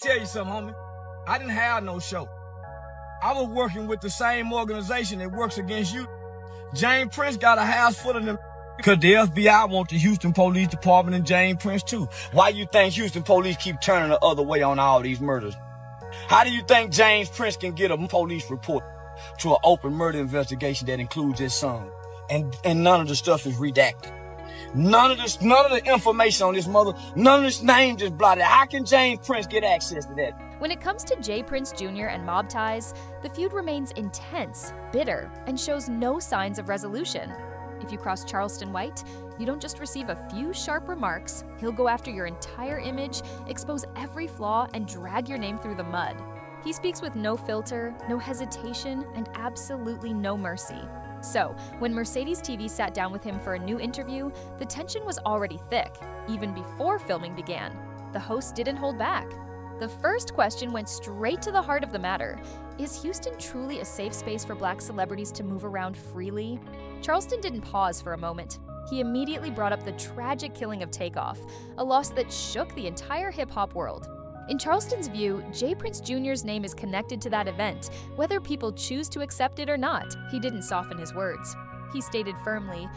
Tell you something, homie. I didn't have no show. I was working with the same organization that works against you. James Prince got a house full of them because the FBI want the Houston Police Department and James Prince too. Why you think Houston police keep turning the other way on all these murders? How do you think James Prince can get a police report to an open murder investigation that includes his son? And none of the stuff is redacted. None of the information on this mother, none of this names is blotted. How can James Prince get access to that? When it comes to J. Prince Jr. and mob ties, the feud remains intense, bitter, and shows no signs of resolution. If you cross Charleston White, you don't just receive a few sharp remarks, he'll go after your entire image, expose every flaw, and drag your name through the mud. He speaks with no filter, no hesitation, and absolutely no mercy. So, when Mercedes TV sat down with him for a new interview, the tension was already thick, even before filming began. The host didn't hold back. The first question went straight to the heart of the matter. Is Houston truly a safe space for Black celebrities to move around freely? Charleston didn't pause for a moment. He immediately brought up the tragic killing of Takeoff, a loss that shook the entire hip-hop world. In Charleston's view, J. Prince Jr.'s name is connected to that event, whether people choose to accept it or not. He didn't soften his words. He stated firmly,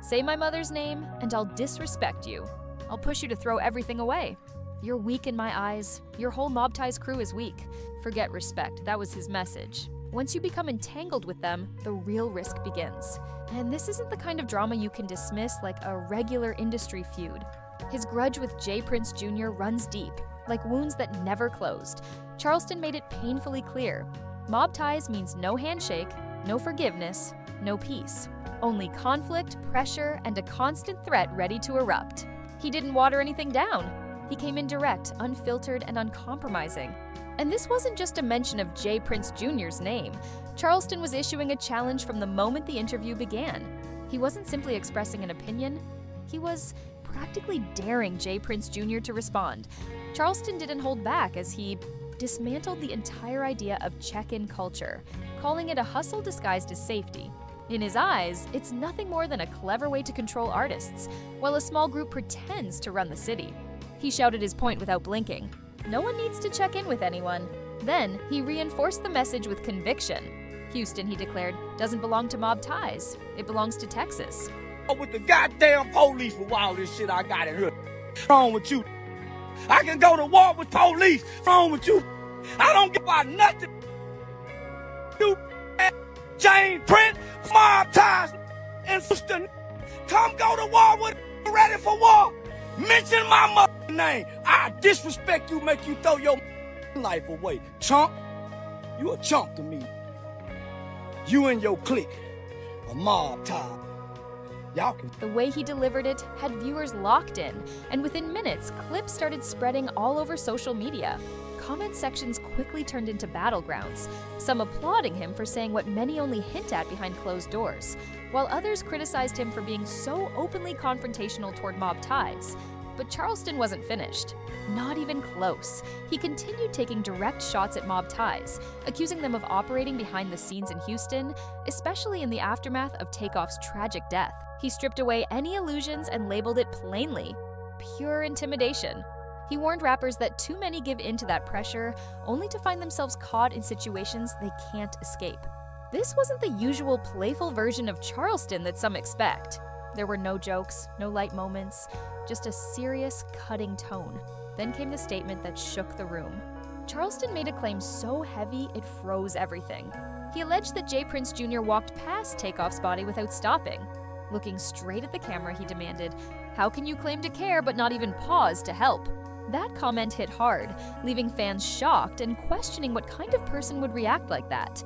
"Say my mother's name, and I'll disrespect you. I'll push you to throw everything away. You're weak in my eyes. Your whole mob ties crew is weak. Forget respect." That was his message. Once you become entangled with them, the real risk begins. And this isn't the kind of drama you can dismiss like a regular industry feud. His grudge with J. Prince Jr. runs deep, like wounds that never closed. Charleston made it painfully clear. Mob ties means no handshake, no forgiveness, no peace. Only conflict, pressure, and a constant threat ready to erupt. He didn't water anything down. He came in direct, unfiltered, and uncompromising. And this wasn't just a mention of J. Prince Jr.'s name. Charleston was issuing a challenge from the moment the interview began. He wasn't simply expressing an opinion, he was practically daring J. Prince Jr. to respond. Charleston didn't hold back as he dismantled the entire idea of check-in culture, calling it a hustle disguised as safety. In his eyes, it's nothing more than a clever way to control artists, while a small group pretends to run the city. He shouted his point without blinking. No one needs to check in with anyone. Then, he reinforced the message with conviction. Houston, he declared, doesn't belong to mob ties. It belongs to Texas. With the goddamn police with all this shit I got in here. What's wrong with you? I can go to war with police. What's wrong with you? I don't give about nothing. You James Prince, mob ties, and Houston. Come go to war with ready for war. Mention my mother's name. I disrespect you, make you throw your life away. Chump, you a chump to me. You and your clique, a mob tie. Y'all can. The way he delivered it had viewers locked in, and within minutes, clips started spreading all over social media. Comment sections quickly turned into battlegrounds, some applauding him for saying what many only hint at behind closed doors, while others criticized him for being so openly confrontational toward mob ties. But Charleston wasn't finished. Not even close. He continued taking direct shots at mob ties, accusing them of operating behind the scenes in Houston, especially in the aftermath of Takeoff's tragic death. He stripped away any illusions and labeled it plainly: pure intimidation. He warned rappers that too many give in to that pressure, only to find themselves caught in situations they can't escape. This wasn't the usual playful version of Charleston that some expect. There were no jokes, no light moments, just a serious, cutting tone. Then came the statement that shook the room. Charleston made a claim so heavy it froze everything. He alleged that J. Prince Jr. walked past Takeoff's body without stopping. Looking straight at the camera, he demanded, "How can you claim to care but not even pause to help?" That comment hit hard, leaving fans shocked and questioning what kind of person would react like that.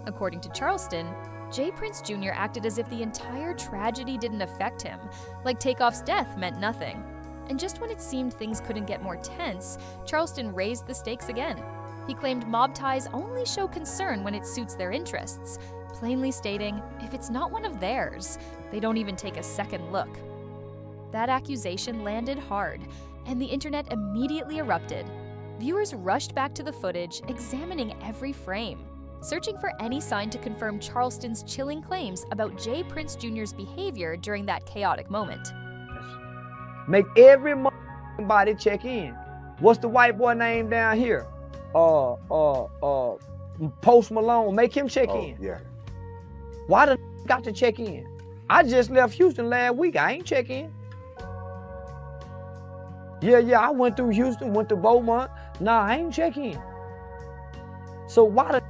According to Charleston, J. Prince Jr. acted as if the entire tragedy didn't affect him, like Takeoff's death meant nothing. And just when it seemed things couldn't get more tense, Charleston raised the stakes again. He claimed mob ties only show concern when it suits their interests, plainly stating, if it's not one of theirs, they don't even take a second look. That accusation landed hard, and the internet immediately erupted. Viewers rushed back to the footage, examining every frame, searching for any sign to confirm Charleston's chilling claims about J. Prince Jr.'s behavior during that chaotic moment. Make every body check in. What's the white boy name down here? Post Malone. Make him check in. Yeah. Why the got to check in? I just left Houston last week. I ain't check in. Yeah, I went through Houston, went to Beaumont. Nah, I ain't check in. So why the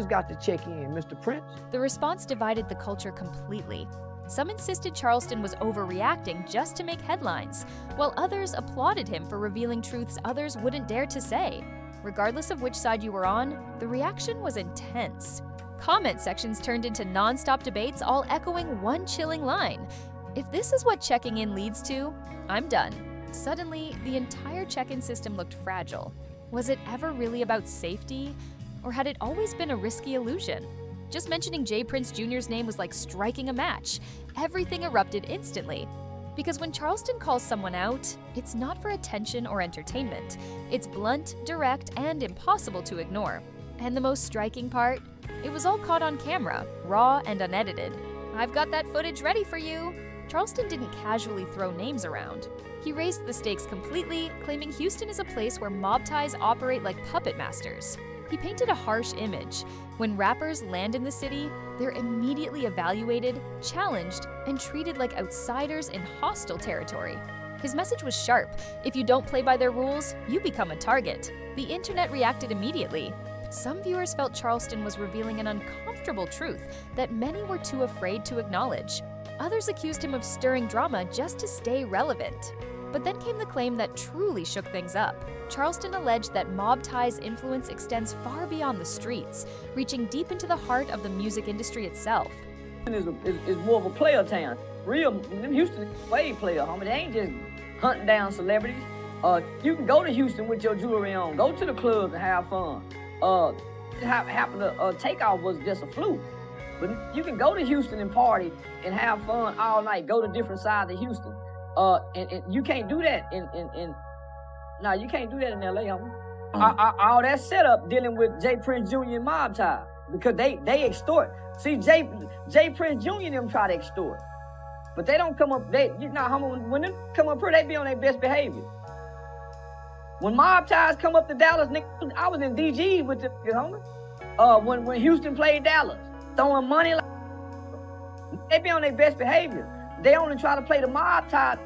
got to check in, Mr. Prince? The response divided the culture completely. Some insisted Charleston was overreacting just to make headlines, while others applauded him for revealing truths others wouldn't dare to say. Regardless of which side you were on, the reaction was intense. Comment sections turned into non-stop debates, all echoing one chilling line: "If this is what checking in leads to, I'm done." Suddenly, the entire check-in system looked fragile. Was it ever really about safety? Or had it always been a risky illusion? Just mentioning J. Prince Jr.'s name was like striking a match. Everything erupted instantly. Because when Charleston calls someone out, it's not for attention or entertainment. It's blunt, direct, and impossible to ignore. And the most striking part? It was all caught on camera, raw and unedited. I've got that footage ready for you. Charleston didn't casually throw names around. He raised the stakes completely, claiming Houston is a place where mob ties operate like puppet masters. He painted a harsh image. When rappers land in the city, they're immediately evaluated, challenged, and treated like outsiders in hostile territory. His message was sharp. If you don't play by their rules, you become a target. The internet reacted immediately. Some viewers felt Charleston was revealing an uncomfortable truth that many were too afraid to acknowledge. Others accused him of stirring drama just to stay relevant. But then came the claim that truly shook things up. Charleston alleged that mob ties' influence extends far beyond the streets, reaching deep into the heart of the music industry itself. Is more of a player town. Houston is way player, homie. They ain't just hunting down celebrities. You can go to Houston with your jewelry on, go to the clubs and have fun. Takeoff was just a fluke. But you can go to Houston and party and have fun all night, go to different sides of Houston. And you can't do that you can't do that in LA, homie. All that setup dealing with J. Prince Jr. and mob tie, because they extort. See, J. Prince Jr. and them try to extort, but they don't come up. Homie, when they come up here, they be on their best behavior. When mob ties come up to Dallas, nigga, I was in DG with the homie. When Houston played Dallas, throwing money, they be on their best behavior. They only try to play the mob ties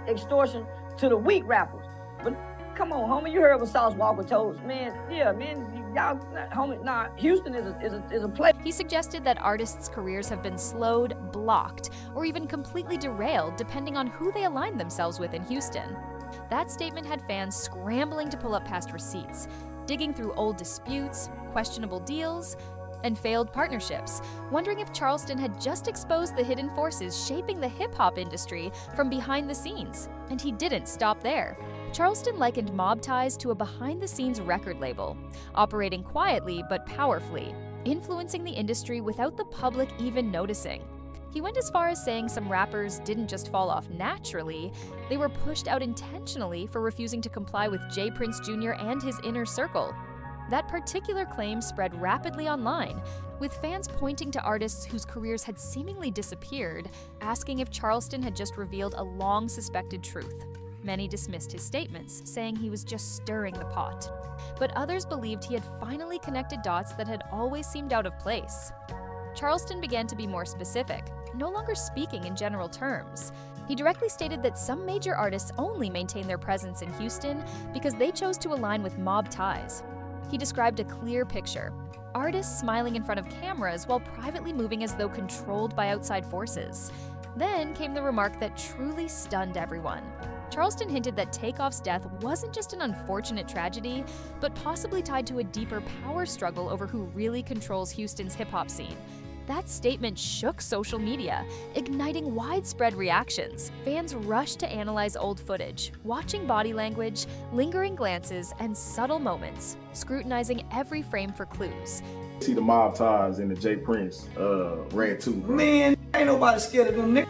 extortion to the weak rappers. But come on, homie, you heard what Sauce Walker told us, man. Yeah, man, y'all, homie, nah. Houston is a place. He suggested that artists' careers have been slowed, blocked, or even completely derailed depending on who they align themselves with in Houston. That statement had fans scrambling to pull up past receipts, digging through old disputes, questionable deals, and failed partnerships, wondering if Charleston had just exposed the hidden forces shaping the hip-hop industry from behind the scenes. And he didn't stop there. Charleston likened mob ties to a behind-the-scenes record label, operating quietly but powerfully, influencing the industry without the public even noticing. He went as far as saying some rappers didn't just fall off naturally, they were pushed out intentionally for refusing to comply with J. Prince Jr. and his inner circle. That particular claim spread rapidly online, with fans pointing to artists whose careers had seemingly disappeared, asking if Charleston had just revealed a long-suspected truth. Many dismissed his statements, saying he was just stirring the pot. But others believed he had finally connected dots that had always seemed out of place. Charleston began to be more specific, no longer speaking in general terms. He directly stated that some major artists only maintain their presence in Houston because they chose to align with mob ties. He described a clear picture: artists smiling in front of cameras while privately moving as though controlled by outside forces. Then came the remark that truly stunned everyone. Charleston hinted that Takeoff's death wasn't just an unfortunate tragedy, but possibly tied to a deeper power struggle over who really controls Houston's hip-hop scene. That statement shook social media, igniting widespread reactions. Fans rushed to analyze old footage, watching body language, lingering glances, and subtle moments, scrutinizing every frame for clues. See the mob ties in the J. Prince Rant 2, bro. Man, ain't nobody scared of them niggas.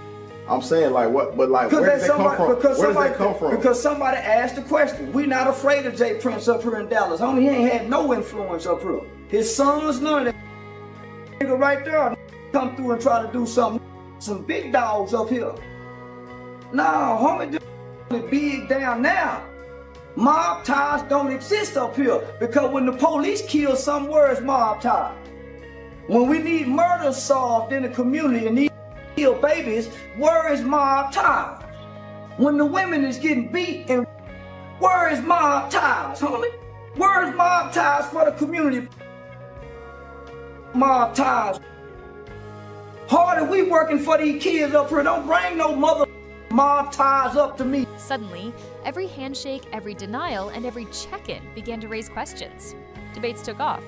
I'm saying, like, what, but like, where does that come from? Where does that come from? Because somebody asked the question. We not afraid of J. Prince up here in Dallas. Homie, he ain't had no influence up here. His sons, none of that. Nigga right there come through and try to do something. Some big dogs up here. Nah, homie, this big down now. Mob ties don't exist up here because when the police kill some, where is mob ties? When we need murder solved in the community and need kill babies, where is mob ties? When the women is getting beat, and where is mob ties, homie? Where is mob ties for the community? Mob ties. Harder we working for these kids up here. Don't bring no mother mob ties up to me. Suddenly, every handshake, every denial, and every check-in began to raise questions. Debates took off.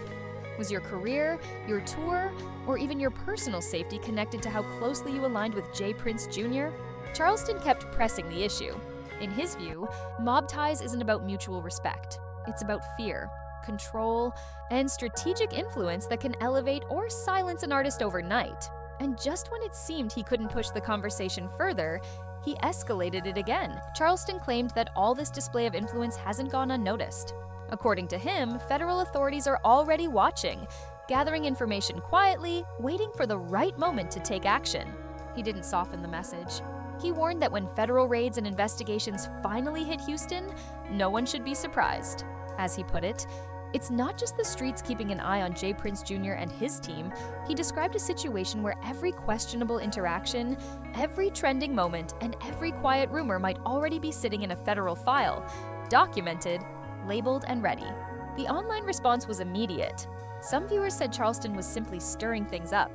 Was your career, your tour, or even your personal safety connected to how closely you aligned with J. Prince Jr.? Charleston kept pressing the issue. In his view, mob ties isn't about mutual respect. It's about fear, control, and strategic influence that can elevate or silence an artist overnight. And just when it seemed he couldn't push the conversation further, he escalated it again. Charleston claimed that all this display of influence hasn't gone unnoticed. According to him, federal authorities are already watching, gathering information quietly, waiting for the right moment to take action. He didn't soften the message. He warned that when federal raids and investigations finally hit Houston, no one should be surprised. As he put it, it's not just the streets keeping an eye on J. Prince Jr. and his team. He described a situation where every questionable interaction, every trending moment, and every quiet rumor might already be sitting in a federal file, documented, labeled, and ready. The online response was immediate. Some viewers said Charleston was simply stirring things up,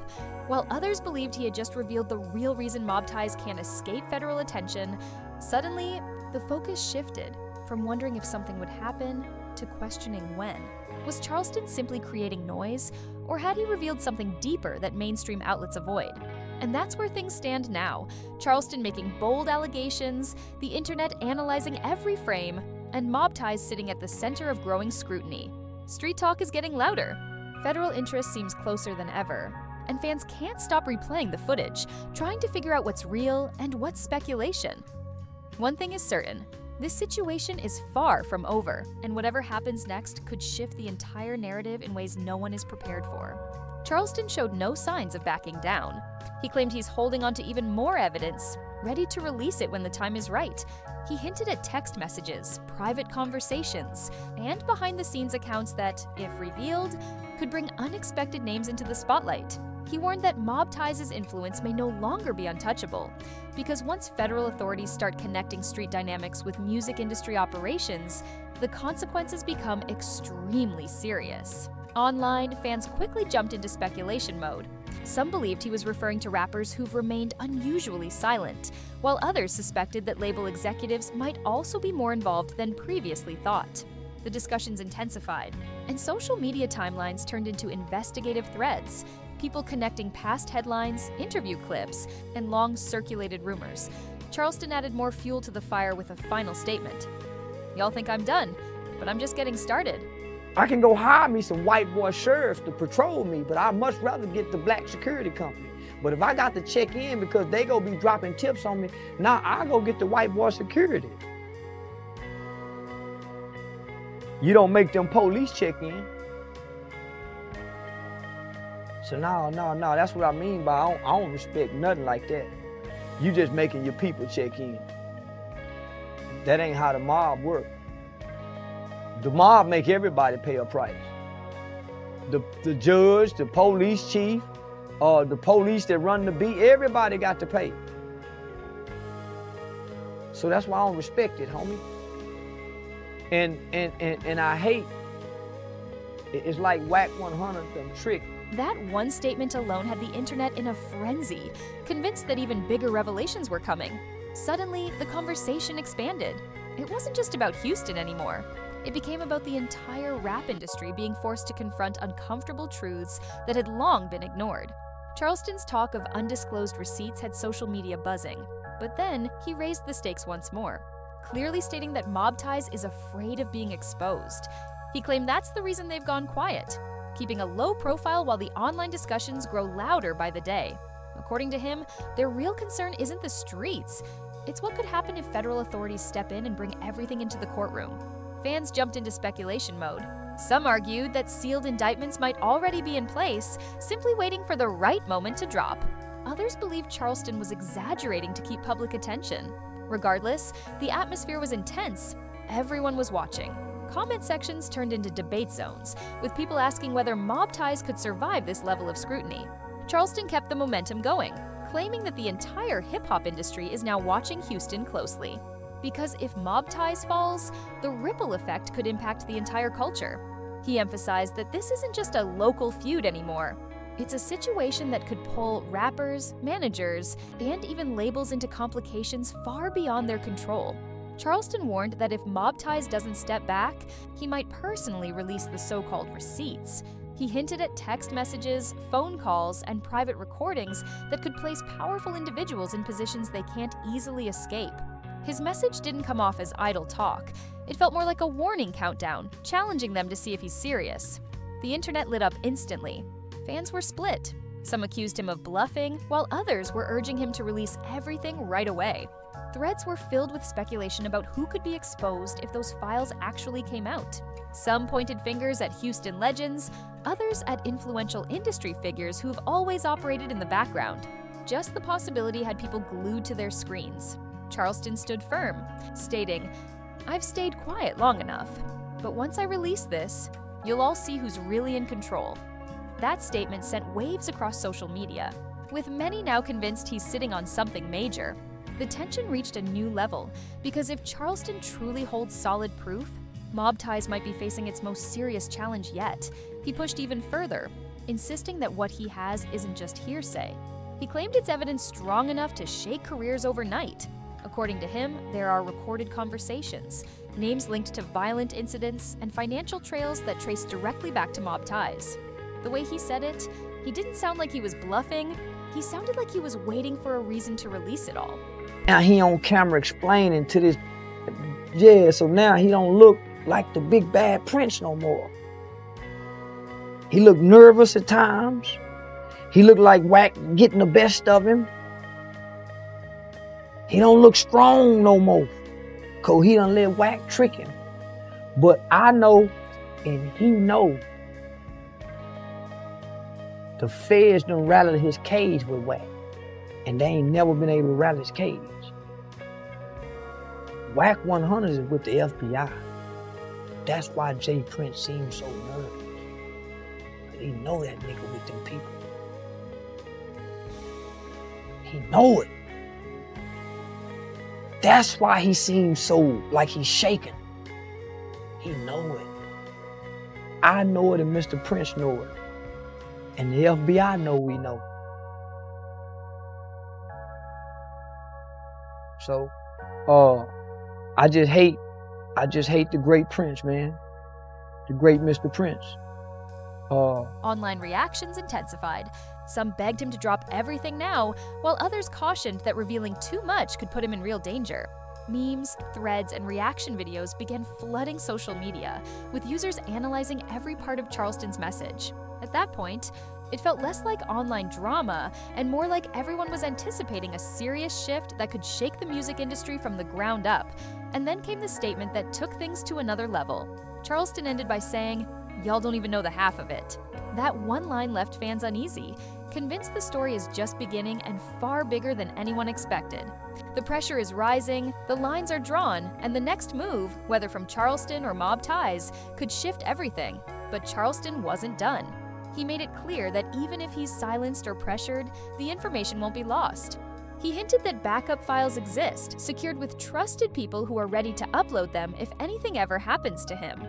while others believed he had just revealed the real reason mob ties can't escape federal attention. Suddenly, the focus shifted from wondering if something would happen to questioning when. Was Charleston simply creating noise, or had he revealed something deeper that mainstream outlets avoid? And that's where things stand now. Charleston making bold allegations, the internet analyzing every frame, and mob ties sitting at the center of growing scrutiny. Street talk is getting louder. Federal interest seems closer than ever, and fans can't stop replaying the footage, trying to figure out what's real and what's speculation. One thing is certain. This situation is far from over, and whatever happens next could shift the entire narrative in ways no one is prepared for. Charleston showed no signs of backing down. He claimed he's holding on to even more evidence, ready to release it when the time is right. He hinted at text messages, private conversations, and behind-the-scenes accounts that, if revealed, could bring unexpected names into the spotlight. He warned that mob ties' influence may no longer be untouchable, because once federal authorities start connecting street dynamics with music industry operations, the consequences become extremely serious. Online, fans quickly jumped into speculation mode. Some believed he was referring to rappers who've remained unusually silent, while others suspected that label executives might also be more involved than previously thought. The discussions intensified, and social media timelines turned into investigative threads, people connecting past headlines, interview clips, and long-circulated rumors. Charleston added more fuel to the fire with a final statement. "Y'all think I'm done, but I'm just getting started." I can go hire me some white boy sheriffs to patrol me, but I'd much rather get the black security company. But if I got to check in because they gonna be dropping tips on me, now I go get the white boy security. You don't make them police check in. So no, that's what I mean by I don't respect nothing like that. You just making your people check in. That ain't how the mob work. The mob make everybody pay a price. The judge, the police chief, the police that run the beat, everybody got to pay. So that's why I don't respect it, homie. And I hate, it's like Whack 100 and Trick. That one statement alone had the internet in a frenzy, convinced that even bigger revelations were coming. Suddenly, the conversation expanded. It wasn't just about Houston anymore. It became about the entire rap industry being forced to confront uncomfortable truths that had long been ignored. Charleston's talk of undisclosed receipts had social media buzzing, but then he raised the stakes once more, clearly stating that mob ties is afraid of being exposed. He claimed that's the reason they've gone quiet, keeping a low profile while the online discussions grow louder by the day. According to him, their real concern isn't the streets. It's what could happen if federal authorities step in and bring everything into the courtroom. Fans jumped into speculation mode. Some argued that sealed indictments might already be in place, simply waiting for the right moment to drop. Others believed Charleston was exaggerating to keep public attention. Regardless, the atmosphere was intense. everyone was watching. Comment sections turned into debate zones, with people asking whether Mob Ties could survive this level of scrutiny. Charleston kept the momentum going, claiming that the entire hip-hop industry is now watching Houston closely. Because if Mob Ties falls, the ripple effect could impact the entire culture. He emphasized that this isn't just a local feud anymore. It's a situation that could pull rappers, managers, and even labels into complications far beyond their control. Charleston warned that if Mob Ties doesn't step back, he might personally release the so-called receipts. He hinted at text messages, phone calls, and private recordings that could place powerful individuals in positions they can't easily escape. His message didn't come off as idle talk. It felt more like a warning countdown, challenging them to see if he's serious. The internet lit up instantly. Fans were split. Some accused him of bluffing, while others were urging him to release everything right away. Threads were filled with speculation about who could be exposed if those files actually came out. Some pointed fingers at Houston legends, others at influential industry figures who've always operated in the background. Just the possibility had people glued to their screens. Charleston stood firm, stating, "I've stayed quiet long enough, but once I release this, you'll all see who's really in control." That statement sent waves across social media, with many now convinced he's sitting on something major. The tension reached a new level, because if Charleston truly holds solid proof, Mob Ties might be facing its most serious challenge yet. He pushed even further, insisting that what he has isn't just hearsay. He claimed it's evidence strong enough to shake careers overnight. According to him, there are recorded conversations, names linked to violent incidents, and financial trails that trace directly back to Mob Ties. The way he said it, he didn't sound like he was bluffing. He sounded like he was waiting for a reason to release it all. Now he on camera explaining to this, so now he don't look like the big bad Prince no more. He looked nervous at times. He looked like Wack getting the best of him. He don't look strong no more, cause he done let Wack trick him. But I know, and he know, the feds done rattled his cage with Wack, and they ain't never been able to rattle his cage. Wack 100 is with the FBI. That's why J. Prince seems so nervous. He know that nigga with them people. He know it. That's why he seems so like he's shaking. He know it. I know it and Mr. Prince know it. And the FBI know we know. So, I just hate the great Prince, man. The great Mr. Prince. Online reactions intensified. Some begged him to drop everything now, while others cautioned that revealing too much could put him in real danger. Memes, threads, and reaction videos began flooding social media, with users analyzing every part of Charleston's message. At that point, it felt less like online drama and more like everyone was anticipating a serious shift that could shake the music industry from the ground up. And then came the statement that took things to another level. Charleston ended by saying, "Y'all don't even know the half of it." That one line left fans uneasy, convinced the story is just beginning and far bigger than anyone expected. The pressure is rising, the lines are drawn, and the next move, whether from Charleston or Mob Ties, could shift everything. But Charleston wasn't done. He made it clear that even if he's silenced or pressured, the information won't be lost. He hinted that backup files exist, secured with trusted people who are ready to upload them if anything ever happens to him.